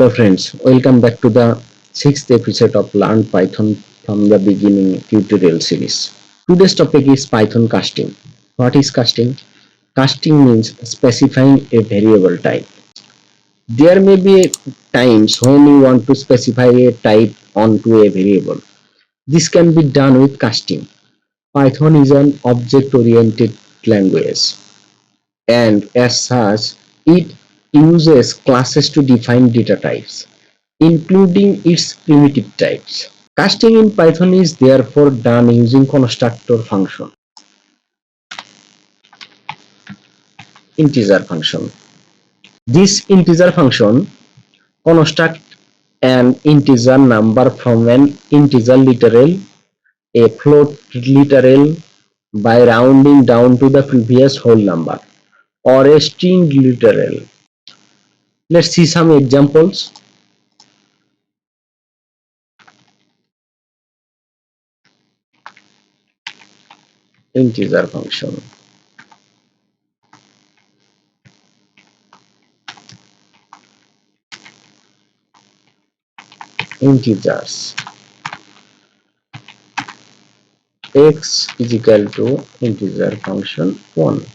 Hello friends, welcome back to the sixth episode of Learn Python from the Beginning tutorial series. Today's topic is Python casting. What is casting? Casting means specifying a variable type. There may be times when you want to specify a type onto a variable. This can be done with casting. Python is an object-oriented language, and as such, it uses classes to define data types, including its primitive types. Casting in Python is therefore done using constructor function, integer function. This integer function constructs an integer number from an integer literal, a float literal by rounding down to the previous whole number, or a string literal. Let's see some examples. Integer function. Integers. X is equal to integer function 1.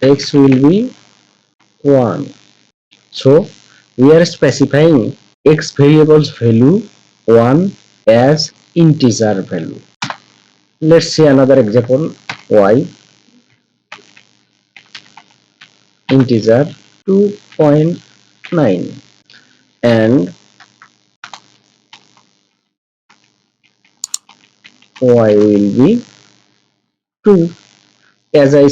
X will be 1. So we are specifying x variable's value 1 as integer value. Let's see another example. Y integer 2.9 and y will be 2. As I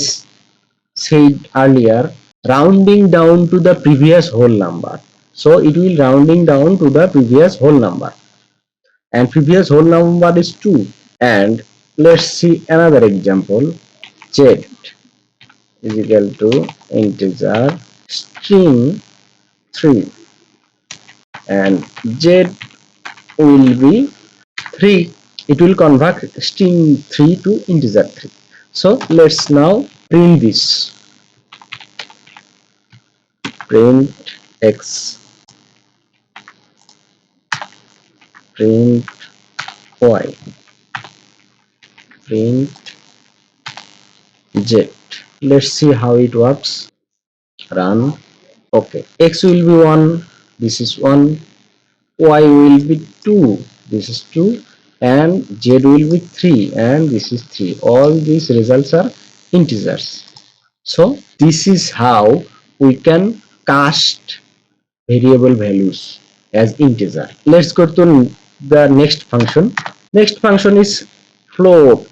said earlier, rounding down to the previous whole number. So it will rounding down to the previous whole number, and previous whole number is 2. And let's see another example. Z is equal to integer string 3 and Z will be 3. It will convert string 3 to integer 3. So let's now print this. Print x, print y, print z. Let's see how it works. Run. Okay, x will be 1, this is 1, y will be 2, this is 2, and z will be 3, and this is 3. All these results are integers. So this is how we can cast variable values as integer. Let's go to the next function. Next function is float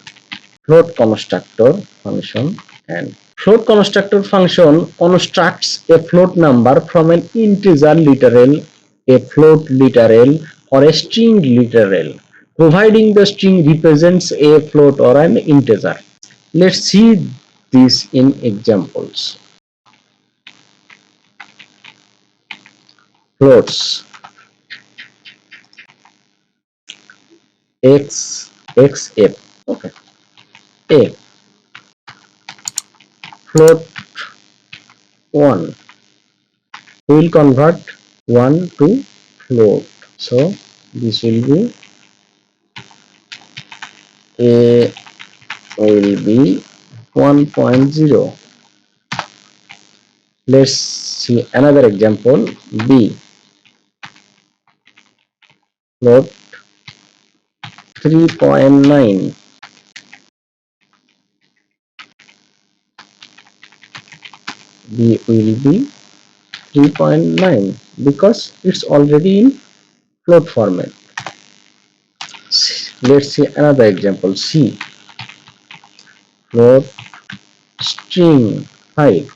constructor function, and float constructor function constructs a float number from an integer literal, a float literal, or a string literal, providing the string represents a float or an integer. Let's see this in examples. Floats x f. Okay, a float 1 will convert 1 to float. So this will be a will be 1.0. Let's see another example. B float 3.9. B will be 3.9 because it's already in float format. Let's see another example. C float string 5.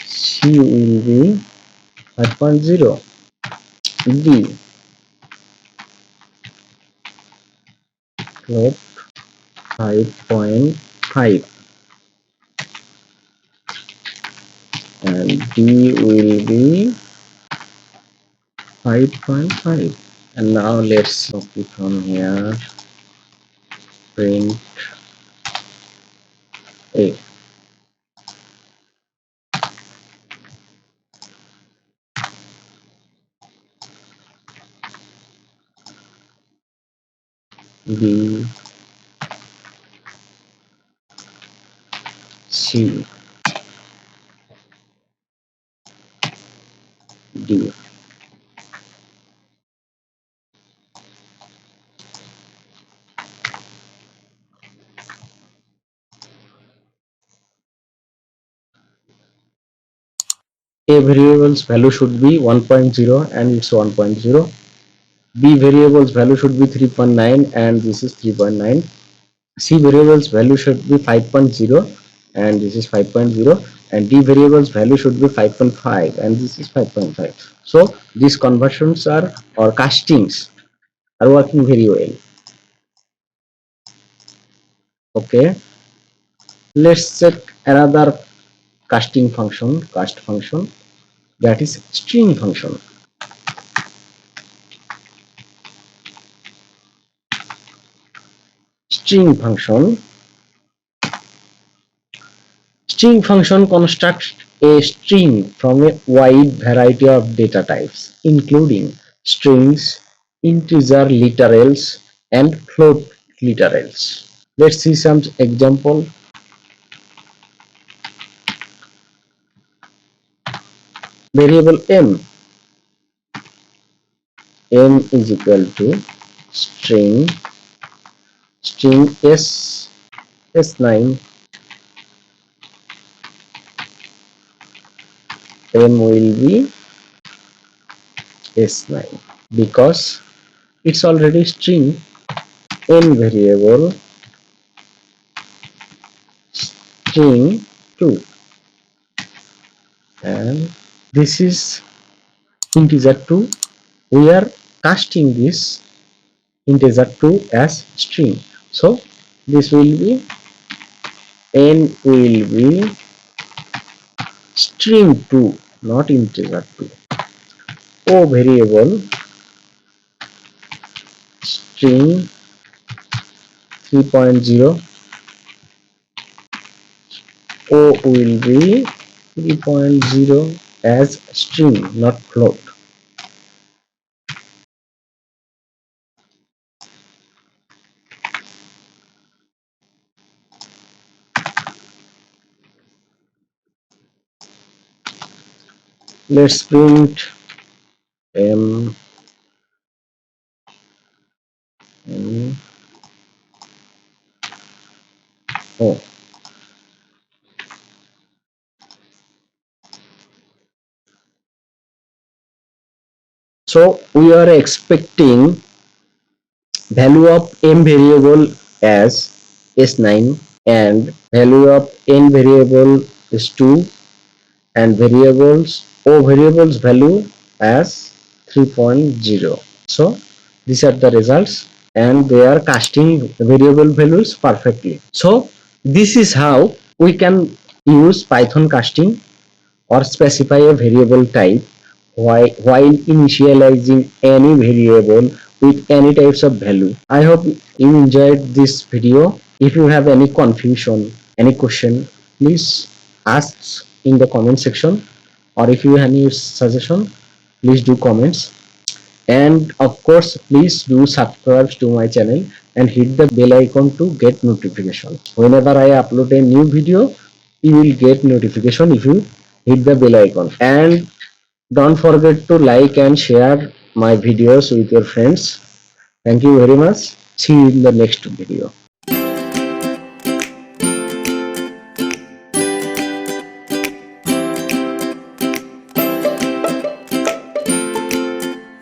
C will be 5.0. D float 5.5 and D will be 5.5. And now let's copy from here print a. B, C, D. A variable's value should be 1.0 and it's 1.0. B variable's value should be 3.9 and this is 3.9. C variable's value should be 5.0 and this is 5.0, and D variable's value should be 5.5 and this is 5.5. So these conversions are, or castings are working very well. Okay, let's check another casting function, cast function, that is string function. String function. String function constructs a string from a wide variety of data types, including strings, integer literals, and float literals. Let's see some example. Variable m is equal to string s9. M will be s9 because it's already string. N variable string 2, and this is integer 2. We are casting this integer 2 as string, so this will be n will be string 2, not integer 2. O variable string 3.0. O will be 3.0 as string, not float. Let's print m o. So we are expecting value of m variable as s9 and value of n variable is 2 and variables value as 3.0. so these are the results and they are casting variable values perfectly. So this is how we can use Python casting or specify a variable type while initializing any variable with any types of value. I hope you enjoyed this video. If you have any confusion, any question, please ask in the comment section, or if you have any suggestion, please do comments. And of course, please do subscribe to my channel and hit the bell icon to get notifications. Whenever I upload a new video, you will get notification if you hit the bell icon. And don't forget to like and share my videos with your friends. Thank you very much. See you in the next video.